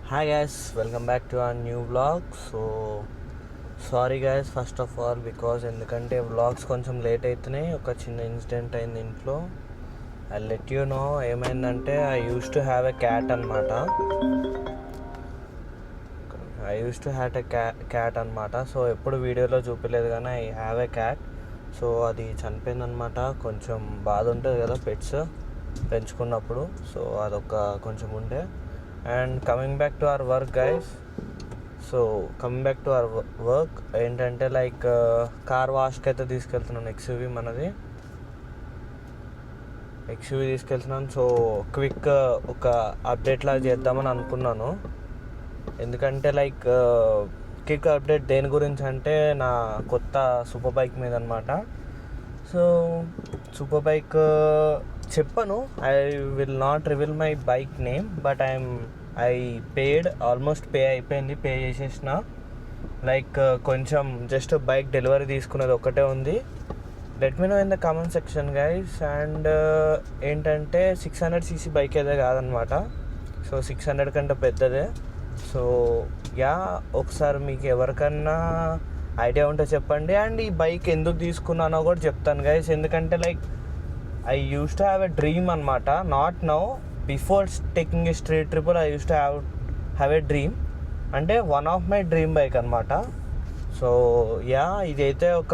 Hi guys, welcome back to our new vlog. So sorry guys, first of all, because ఎందుకంటే vlogs కొంచెం late అవుతున్నాయి. ఒక చిన్న incident అయింది ఇంట్లో. ఐ లెట్ యూ నో ఏమైందంటే I use to have a cat అనమాట. So ఎప్పుడు వీడియోలో చూపించలేదు కానీ I have a cat. So అది చనిపోయిందనమాట. కొంచెం బాధ ఉంటుంది కదా పెట్స్ పెంచుకున్నప్పుడు. సో అదొక కొంచెం ఉండే. And coming back to our work guys. ఏంటంటే లైక్ కార్ వాష్కి అయితే తీసుకెళ్తున్నాను. ఎక్స్యూవీ తీసుకెళ్తున్నాను. సో క్విక్ ఒక అప్డేట్ లాగా చేద్దామని అనుకున్నాను. ఎందుకంటే లైక్ క్విక్ అప్డేట్ దేని గురించి అంటే నా కొత్త సూపర్ బైక్ మీద అనమాట. సో సూపర్ బైక్ చెప్పను, I will not reveal my bike name, but I paid almost pay చేసేసిన. లైక్ కొంచెం జస్ట్ బైక్ డెలివరీ తీసుకున్నది ఒక్కటే ఉంది. Let me know in the comment section guys. And ఏంటంటే 600cc బైక్ అయితే కాదనమాట. సో 600 కంటే పెద్దదే. సో ఒకసారి మీకు ఎవరికన్నా ఐడియా ఉంటే చెప్పండి. అండ్ ఈ బైక్ ఎందుకు తీసుకున్నానో కూడా చెప్తాను గైస్. ఎందుకంటే like I used to have a dream అనమాట. Not now, before taking a street triple I used to have a dream. అంటే one of my dream bike అనమాట. సో ఇదైతే ఒక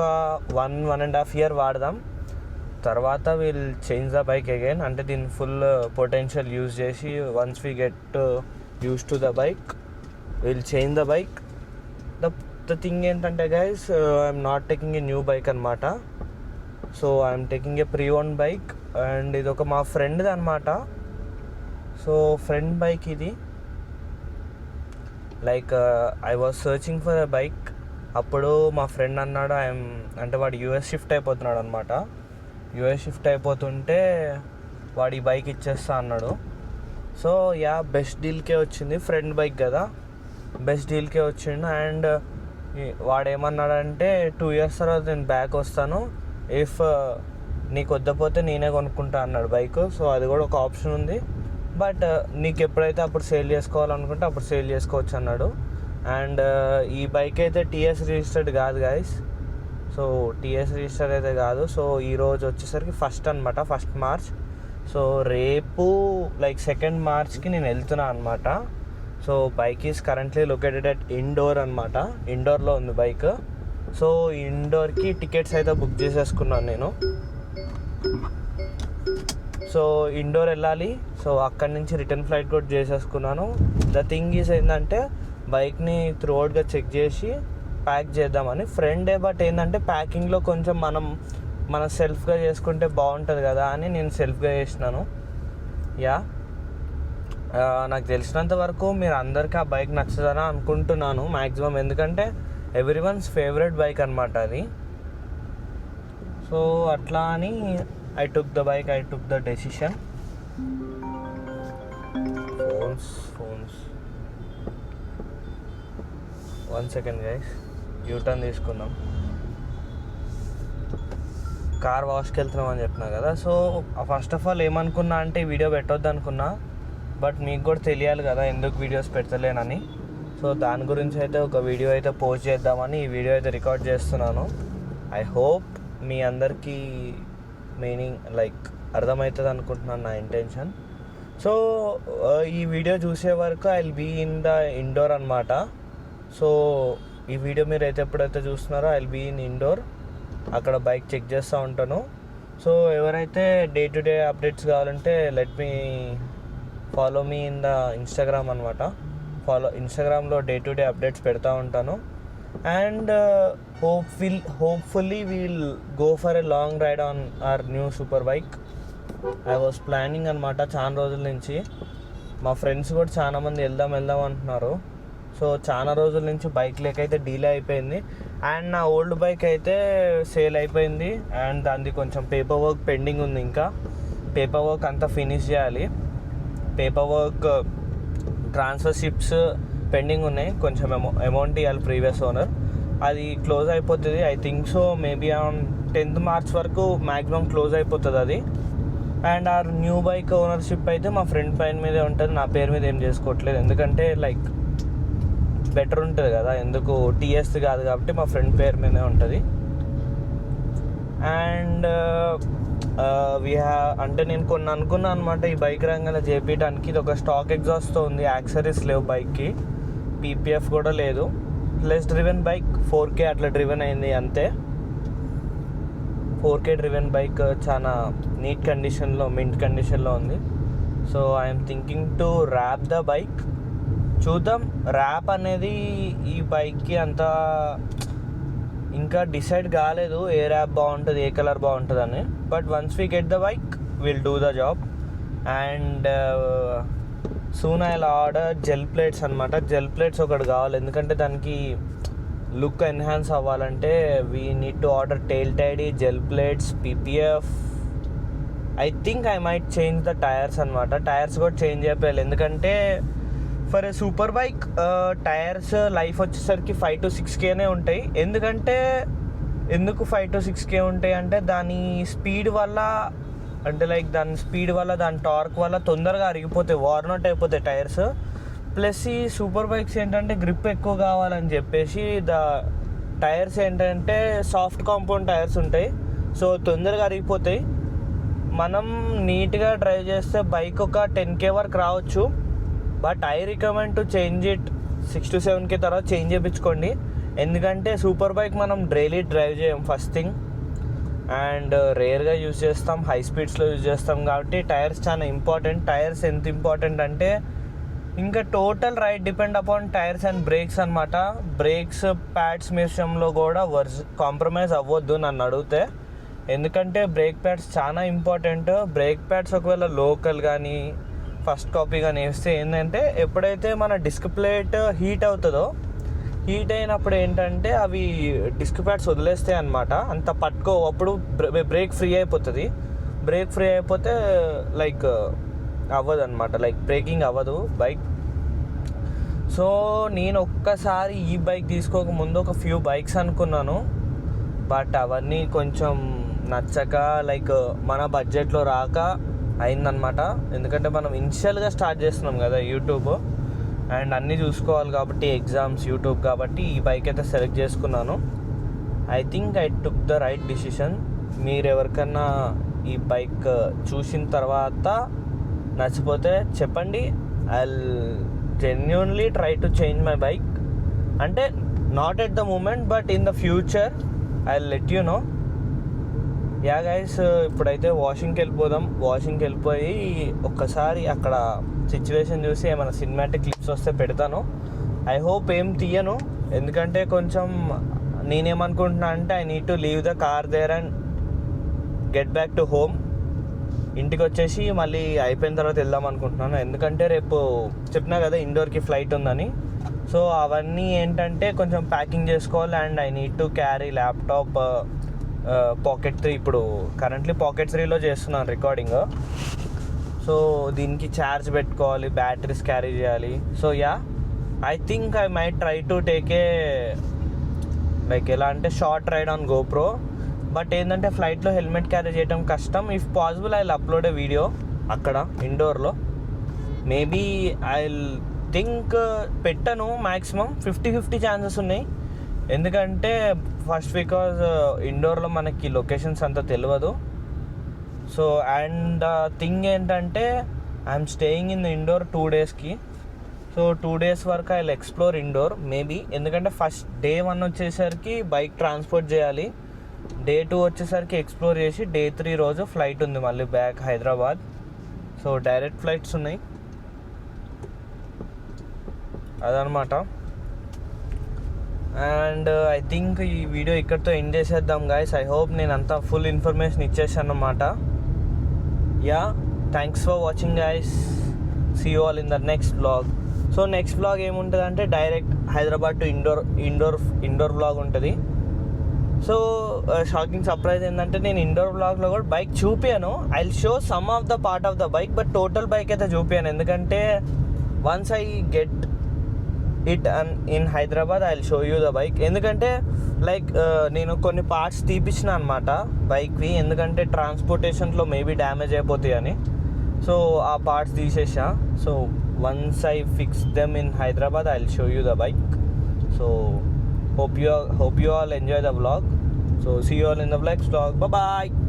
1.5 year వాడదాం. తర్వాత will change the bike again. అంటే దీని full potential use చేసి once we get use to the bike will change the bike. The thing ఏంటంటే guys, I'm not taking a new bike అనమాట. So I'm taking a pre-owned bike. And ఇది ఒక మా ఫ్రెండ్ది అనమాట. So friend bike ఇది. Like I was searching for a bike. అప్పుడు మా friend అన్నాడు అంటే వాడు యూఎస్ షిఫ్ట్ అయిపోతున్నాడు అనమాట. యూఎస్ షిఫ్ట్ అయిపోతుంటే వాడు ఈ బైక్ ఇచ్చేస్తా అన్నాడు. సో బెస్ట్ డీల్కే వచ్చింది. ఫ్రెండ్ బైక్ కదా, బెస్ట్ డీల్కే వచ్చిండు. అండ్ వాడు ఏమన్నాడంటే 2 years తర్వాత నేను బ్యాక్ వస్తాను, ఇఫ్ నీకు వద్దపోతే నేనే కొనుక్కుంటా అన్నాడు బైక్. సో అది కూడా ఒక ఆప్షన్ ఉంది. బట్ నీకు ఎప్పుడైతే అప్పుడు సేల్ చేసుకోవాలనుకుంటే అప్పుడు సేల్ చేసుకోవచ్చు అన్నాడు. అండ్ ఈ బైక్ అయితే టీఎస్ రిజిస్టర్డ్ కాదు గైస్. సో టీఎస్ రిజిస్టర్ అయితే కాదు. సో ఈరోజు వచ్చేసరికి ఫస్ట్ మార్చ్. సో రేపు లైక్ 2nd Marchకి నేను వెళ్తున్నా అనమాట. So bike is currently located at Indore అనమాట. ఇండోర్లో ఉంది బైక్. సో ఇండోర్కి టికెట్స్ అయితే బుక్ చేసేసుకున్నాను నేను. సో ఇండోర్ వెళ్ళాలి. సో అక్కడి నుంచి రిటర్న్ ఫ్లైట్ కూడా చేసేసుకున్నాను. ద థింగ్ ఈజ్ ఏంటంటే బైక్ని త్రూఅవుట్గా చెక్ చేసి ప్యాక్ చేద్దామని ఫ్రెండే. బట్ ఏంటంటే ప్యాకింగ్లో కొంచెం మన సెల్ఫ్గా చేసుకుంటే బాగుంటుంది కదా అని నేను సెల్ఫ్గా చేసినాను. నాకు తెలిసినంత వరకు మీరు అందరికీ ఆ బైక్ నచ్చదని అనుకుంటున్నాను మ్యాక్సిమం. ఎందుకంటే ఎవ్రీవన్స్ ఫేవరెట్ బైక్ అనమాట అది. సో అట్లా అని I took the decision. Phones 1 second guys, U turn తీసుకుందాం. కార్ వాష్కి వెళ్తున్నాం అని చెప్పినా కదా. సో ఫస్ట్ ఆఫ్ ఆల్ ఏమనుకున్నా అంటే వీడియో పెట్టొద్దు అనుకున్నా. బట్ మీకు కూడా తెలియాలి కదా ఎందుకు వీడియోస్ పెడతలేనని. సో దాని గురించి అయితే ఒక వీడియో అయితే పోస్ట్ చేద్దామని ఈ వీడియో అయితే రికార్డ్ చేస్తున్నాను. ఐ హోప్ మీ అందరికీ మీనింగ్ లైక్ అర్థమవుతుంది అనుకుంటున్నాను నా ఇంటెన్షన్. సో ఈ వీడియో చూసే వరకు I will be in the Indore అనమాట. సో ఈ వీడియో మీరు అయితే ఎప్పుడైతే చూస్తున్నారో I will be in Indore. అక్కడ బైక్ చెక్ చేస్తూ ఉంటాను. సో ఎవరైతే డే టు డే అప్డేట్స్ కావాలంటే let me follow me in the Instagram అనమాట. ఇన్స్టాగ్రామ్లో డే టు డే అప్డేట్స్ పెడతా ఉంటాను. And hopefully we'll go for a long ride on our new super bike. I was planning అనమాట చాలా రోజుల నుంచి. మా ఫ్రెండ్స్ కూడా చాలామంది వెళ్దాం అంటున్నారు. సో చాలా రోజుల నుంచి బైక్ లేకైతే డీలే అయిపోయింది. అండ్ నా ఓల్డ్ బైక్ అయితే సేల్ అయిపోయింది. అండ్ దానికి కొంచెం పేపర్ వర్క్ పెండింగ్ ఉంది. ఇంకా పేపర్ వర్క్ అంతా ఫినిష్ చేయాలి. Paper work transfer ships pending ఉన్నాయి. కొంచెం అమౌంట్ ఇవ్వాలి ప్రీవియస్ ఓనర్. అది క్లోజ్ అయిపోతుంది I think. So maybe around 10th March వరకు మ్యాక్సిమం క్లోజ్ అయిపోతుంది అది. అండ్ ఆ న్యూ బైక్ ఓనర్షిప్ అయితే మా ఫ్రెండ్ పైన మీదే ఉంటుంది, నా పేరు మీద ఏం చేసుకోవట్లేదు. ఎందుకంటే లైక్ బెటర్ ఉంటుంది కదా, ఎందుకు టీఎస్ కాదు కాబట్టి మా ఫ్రెండ్ పేరు మీదే ఉంటుంది. అండ్ అంటే నేను కొన్ని అనుకున్నాను అనమాట ఈ బైక్ రంగంలో చేపించడానికి. ఇది ఒక స్టాక్ ఎగ్జాస్ట్తో ఉంది, యాక్సరీస్ లేవు బైక్కి, పీపీఎఫ్ కూడా లేదు. లెస్ డ్రివెన్ బైక్, 4K అట్లా డ్రివెన్ అయింది అంతే. 4K డ్రివెన్ బైక్ చాలా నీట్ కండిషన్లో, మింట్ కండిషన్లో ఉంది. So I'm thinking to wrap the bike. చూద్దాం, ర్యాప్ అనేది ఈ బైక్కి అంత ఇంకా డిసైడ్ కాలేదు, ఏ ర్యాప్ బాగుంటుంది, ఏ కలర్ బాగుంటుంది అని. But once we get the bike will do the job. And soon I order gel plates అనమాట. జెల్ ప్లేట్స్ ఒకటి కావాలి, ఎందుకంటే దానికి లుక్ ఎన్హాన్స్ అవ్వాలంటే we need to order tail tidy, gel plates, PPF. I think I might change the tyres అనమాట. Tyres కూడా change అయిపోయాలి, ఎందుకంటే for a super bike tyres life వచ్చేసరికి 5 to 6K ఉంటాయి. ఎందుకు 5 to 6K ఉంటాయి అంటే దాని స్పీడ్ వల్ల, అంటే లైక్ దాని స్పీడ్ వల్ల, దాని టార్క్ వల్ల తొందరగా అరిగిపోతాయి, వార్నౌట్ అయిపోతాయి టైర్స్. ప్లస్ ఈ సూపర్ బైక్స్ ఏంటంటే గ్రిప్ ఎక్కువ కావాలని చెప్పేసి టైర్స్ ఏంటంటే సాఫ్ట్ కాంపౌండ్ టైర్స్ ఉంటాయి, సో తొందరగా అరిగిపోతాయి. మనం నీట్గా డ్రైవ్ చేస్తే బైక్ ఒక 10K వరకు రావచ్చు. But I recommend to change it 6 to 7K తర్వాత చేంజ్ చేయించుకోండి. ఎందుకంటే సూపర్ బైక్ మనం డైలీ డ్రైవ్ చేయం ఫస్ట్ థింగ్, అండ్ రేర్గా యూజ్ చేస్తాం, హై స్పీడ్స్లో యూజ్ చేస్తాం. కాబట్టి టైర్స్ చాలా ఇంపార్టెంట్. టైర్స్ ఎంత ఇంపార్టెంట్ అంటే ఇంకా total ride depend upon tyres and brakes అనమాట. బ్రేక్స్ ప్యాడ్స్ విషయంలో కూడా కాంప్రమైజ్ అవ్వద్దు నన్ను అడిగితే, ఎందుకంటే బ్రేక్ ప్యాడ్స్ చాలా ఇంపార్టెంట్. బ్రేక్ ప్యాడ్స్ ఒకవేళ లోకల్ కానీ ఫస్ట్ కాపీ కానీ వేస్తే ఏంటంటే ఎప్పుడైతే మన డిస్క్ ప్లేట్ హీట్ అవుతుందో, హీట్ అయినప్పుడు ఏంటంటే అవి డిస్క్ ప్యాడ్స్ వదిలేస్తాయి అనమాట, అంత పట్టుకో, అప్పుడు బ్రేక్ ఫ్రీ అయిపోతుంది. బ్రేక్ ఫ్రీ అయిపోతే లైక్ అవ్వదు అనమాట, లైక్ బ్రేకింగ్ అవ్వదు బైక్. సో నేను ఒక్కసారి ఈ బైక్ తీసుకోక ముందు ఒక ఫ్యూ బైక్స్ అనుకున్నాను, బట్ అవన్నీ కొంచెం నచ్చక లైక్ మన బడ్జెట్లో రాక అయిందనమాట. ఎందుకంటే మనం ఇనిషియల్గా స్టార్ట్ చేస్తున్నాం కదా యూట్యూబ్, అండ్ అన్నీ చూసుకోవాలి కాబట్టి, ఎగ్జామ్స్, యూట్యూబ్, కాబట్టి ఈ బైక్ అయితే సెలెక్ట్ చేసుకున్నాను. I think I took the right decision. మీరు ఎవరికన్నా ఈ బైక్ చూసిన తర్వాత నచ్చిపోతే చెప్పండి, I genuinely try to change my bike. అంటే not at the moment, but in the future I let you know. Yeah guys, ఇప్పుడైతే వాషింగ్కి వెళ్ళిపోదాం. వాషింగ్కి వెళ్ళిపోయి ఒక్కసారి అక్కడ సిచ్యువేషన్ చూసి ఏమైనా సినిమాటిక్ క్లిప్స్ వస్తే పెడతాను. ఐ హోప్ ఏం తీయను, ఎందుకంటే కొంచెం నేనేమనుకుంటున్నా అంటే I need to leave the car there and get back to home. ఇంటికి వచ్చేసి మళ్ళీ అయిపోయిన తర్వాత వెళ్దాం అనుకుంటున్నాను. ఎందుకంటే రేపు చెప్పినా కదా ఇండోర్కి ఫ్లైట్ ఉందని. సో అవన్నీ ఏంటంటే కొంచెం ప్యాకింగ్ చేసుకోవాలి. And I need to carry laptop, Pocket 3. ఇప్పుడు కరెంట్లీ Pocket 3లో చేస్తున్నాను రికార్డింగ్. సో దీనికి ఛార్జ్ పెట్టుకోవాలి, బ్యాటరీస్ క్యారీ చేయాలి. So yeah, I think I might try to take a like ఎలా అంటే short ride on GoPro. But ఏంటంటే ఫ్లైట్లో హెల్మెట్ క్యారీ చేయడం కష్టం. If possible I will upload a video అక్కడ ఇండోర్లో. మేబీ ఐ థింక్ పెట్టను, మ్యాక్సిమం 50-50 ఛాన్సెస్ ఉన్నాయి. ఎందుకంటే ఫస్ట్ బికాజ్ ఇండోర్లో మనకి లొకేషన్స్ అంతా తెలియదు. సో అండ్ థింగ్ ఏంటంటే ఐఎమ్ స్టేయింగ్ ఇన్ ఇండోర్ 2 daysకి. సో 2 days వరకు I will explore Indore maybe. ఎందుకంటే ఫస్ట్ డే 1 వచ్చేసరికి బైక్ ట్రాన్స్పోర్ట్ చేయాలి, డే 2 వచ్చేసరికి ఎక్స్ప్లోర్ చేసి డే 3 రోజు ఫ్లైట్ ఉంది మళ్ళీ back Hyderabad. So direct flights ఉన్నాయి అదనమాట. అండ్ ఐ థింక్ ఈ వీడియో ఇక్కడితో ఎండ్ చేసేద్దాం గైస్. ఐ హోప్ నేను అంతా ఫుల్ ఇన్ఫర్మేషన్ ఇచ్చేసాను అన్నమాట. Yeah, thanks for watching guys. See you all in the next vlog. So next vlog ఏముంటుంది అంటే direct Hyderabad to Indore vlog ఉంటుంది. సో షాకింగ్ సర్ప్రైజ్ ఏంటంటే నేను ఇండోర్ వ్లాగ్లో కూడా బైక్ చూపాను. I will show some of the part of the bike, but total bike అయితే చూపాను. ఎందుకంటే once I get it in Hyderabad I will show you the bike. ఎందుకంటే like నేను కొన్ని పార్ట్స్ తీపిచ్చిన అనమాట బైక్వి, ఎందుకంటే ట్రాన్స్పోర్టేషన్లో మేబీ డ్యామేజ్ అయిపోతాయి అని. సో ఆ పార్ట్స్ తీసేసా. So once I fix them in Hyderabad I will show you the bike. So hope you all enjoy the vlog. So see you all in the next vlog. Bye bye.